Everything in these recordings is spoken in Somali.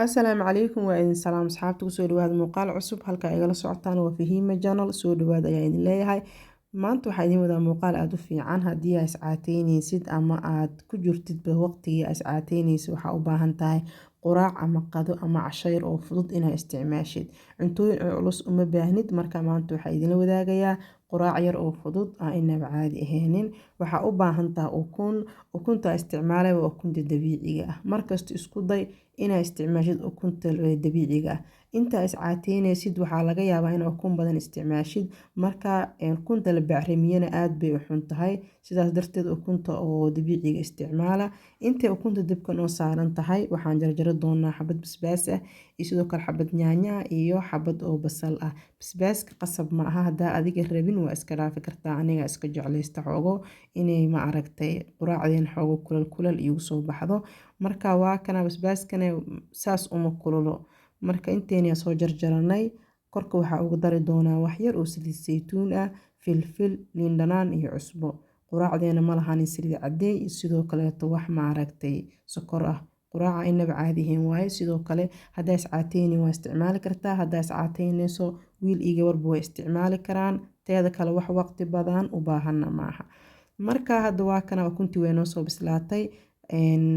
Asalaamu calaykum waa idin salaam asxaabta kusoo dhawaada muuqaal cusub halka igala socotaan waa Fahima Channel soo dhawaada ayaa idin leeyahay maanta waxaa idin wadaa muuqaal aad u fiican haddii aad iscaateynaysid ama aad ku jirtidba waqtigii aad iscaateynaysid waxaa u baahan tahay quraac ama qado ama casho yar oo fudud inaad isticmaashid cuntooyin culus uma baahnid marka maanta waxaa idinla wadaagayaa quraac yar oo fudud aan inaba caadi ahaynin waxaa u baahan tahay ukunta isticmaalay waa ukunta dabiiciga ah markasta isku day inaad isticmaashid ukunta dabiiciga ah inta iscaateynaysid waxaa laga yaabaa in ukun badan isticmaashid marka ukunta la bacrimiyana aad bay u xun tahay sidaas darteed ukunta oo dabiiciga isticmaala intay ukunta dabka noo saaran tahay waxaan jarjari doonaa xabad basbaas ah iyo sidoo kale xabad yaanyo ah iyo xabad oo basal ah basbaaska qasab ma aha hadaa adiga rabin waa iska dhaafi kartaa aniga iska jeclaysta xoogo inay ma aragtay quraacdeen xoogo kulal igu soo baxdo marka waa kana basbaaskana saas uma kululo marka inteena soo jarjaranay korka waxaa ugu dari doonaa wax yar oo saliid saytuun ah filfil liin dhanaan iyo cusbo quraacdeena ma lahan saliid cadeey sidoo kaleeto wax ma aragtay sokor ah quraaca inaba caadi ahayn waaye sidoo kale hadaa iscaateynin waa isticmaali kartaa hadaa iscaateynayso wiil iyo gabarba way isticmaali karaan teeda kale wax waqti badan u baahana maaha marka hadda waa kana ukuntii way noo soo bislaatay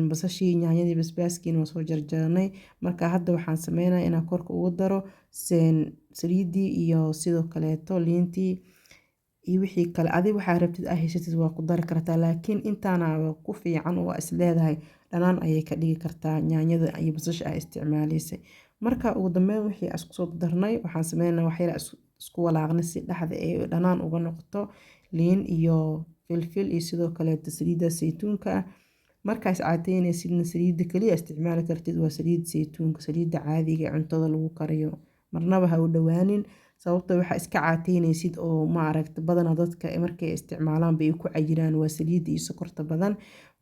basashii yaanyadii basbaaskiina waa soo jarjaranay marka hadda waxaan sameynaya inaan korka ugu daro saliidii iyo sidoo kaleeto liintii iyo wixii kale adiga waxaa rabtid aa haysatid waa ku dari kartaa laakiin intaana ku fiican oo is leedahay dhanaan ayay ka dhigi kartaa yaanyada iyo basasha aa isticmaalaysay marka ugu dambeyn wixii aan isku soo darnay waxaan sameynaa wax yar isku walaaqnay si dhexda ay dhanaan uga noqoto liin iyo filfil iyo sidoo kaleeto saliidda saytuunka ah markaa iscaateynaysidna saliidda kaliya isticmaali kartid waa saliid saytuunka saliidda caadiga ee cuntada lagu kariyo marnaba ha u dhawaanin sababtoo waxaa iska caateynaysid oo ma aragta badanaa dadka markay isticmaalaan bay ku cayiraan waa saliidda iyo sokorta badan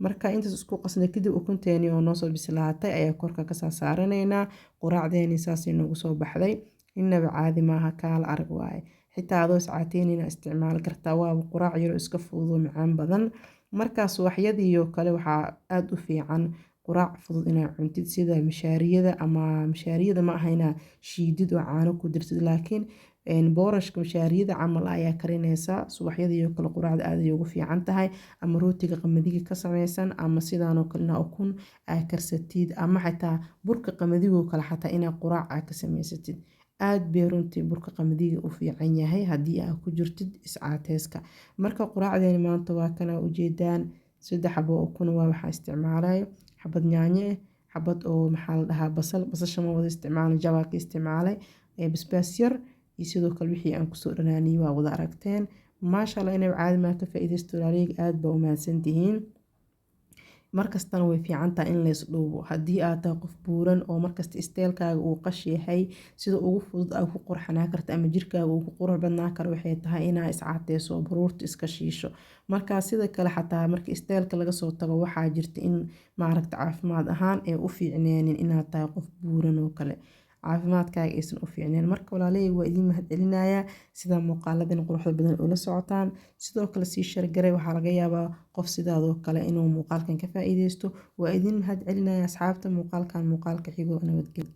marka intaas isku qasnay kadib ukunteeni oo noo soo bislaatay ayaa korka ka saaranaynaa quraacdeeni saasay noogu soo baxday inaba caadi maaha kaala arag waaye xitaa adoo iscaateynayna isticmaali kartaa waaba quraac yaro iska fudud oo macaan badan markaas waxyadiiyo kale waxaa aad u fiican quraac fudud inaad cuntid sida mishaariyada ma aha inaad shiidid oo caano ku dirtid laakiin boorashka mishaariyada camal ayaa karinaysaa subaxyadiiyo kale quraacda aad ay ugu fiican tahay ama rootiga qamadiga ka samaysan ama sidaanoo kalena ukun aa karsatid ama xitaa burka qamadigoo kale xataa inaad quraac aa ka samaysatid aad bay runtii burka qamadiga u fiican yahay haddii aad ku jirtid iscaateyska marka quraacdeeni maanta waa kana ujeedaan 3 xabo ukun waa waxaa isticmaalayo xabad yaanyo ah xabad oo maxaa la dhahaa basasha ma wada isticmaalay jawaabka isticmaalay basbaas yar iyo sidoo kale wixii aan kusoo dhanaaniyay waa wada aragteen maasha Allah inay caadi ma ka faa'iideysto walaalihiin aad baa u mahadsantihiin markastana way fiican tahay in la isdhuubo haddii aad tahay qof buuran oo markasta isteelkaaga uu qash yahay sida ugu fudud aad ku qurxanaa karta ama jirkaaga uu ku qurux badnaan karo waxay tahay inaa iscaateyso baruurta iska shiisho markaa sida kale xataa marka isteelka laga soo tago waxaa jirta in maaragta caafimaad ahaan ee u fiicneenin inaad tahay qof buuran oo kale caafimaadkaaga aysan u fiicneen marka walaalahey waa idiin mahadcelinayaa sida muuqaaladan quruxda badan ula socotaan sidoo kale sii shargaray waxaa laga yaabaa qof sidaadoo kale inuu muuqaalkan ka faa'iideysto waa idiin mahadcelinayaa asxaabta muuqaalka xigo nabadgelyo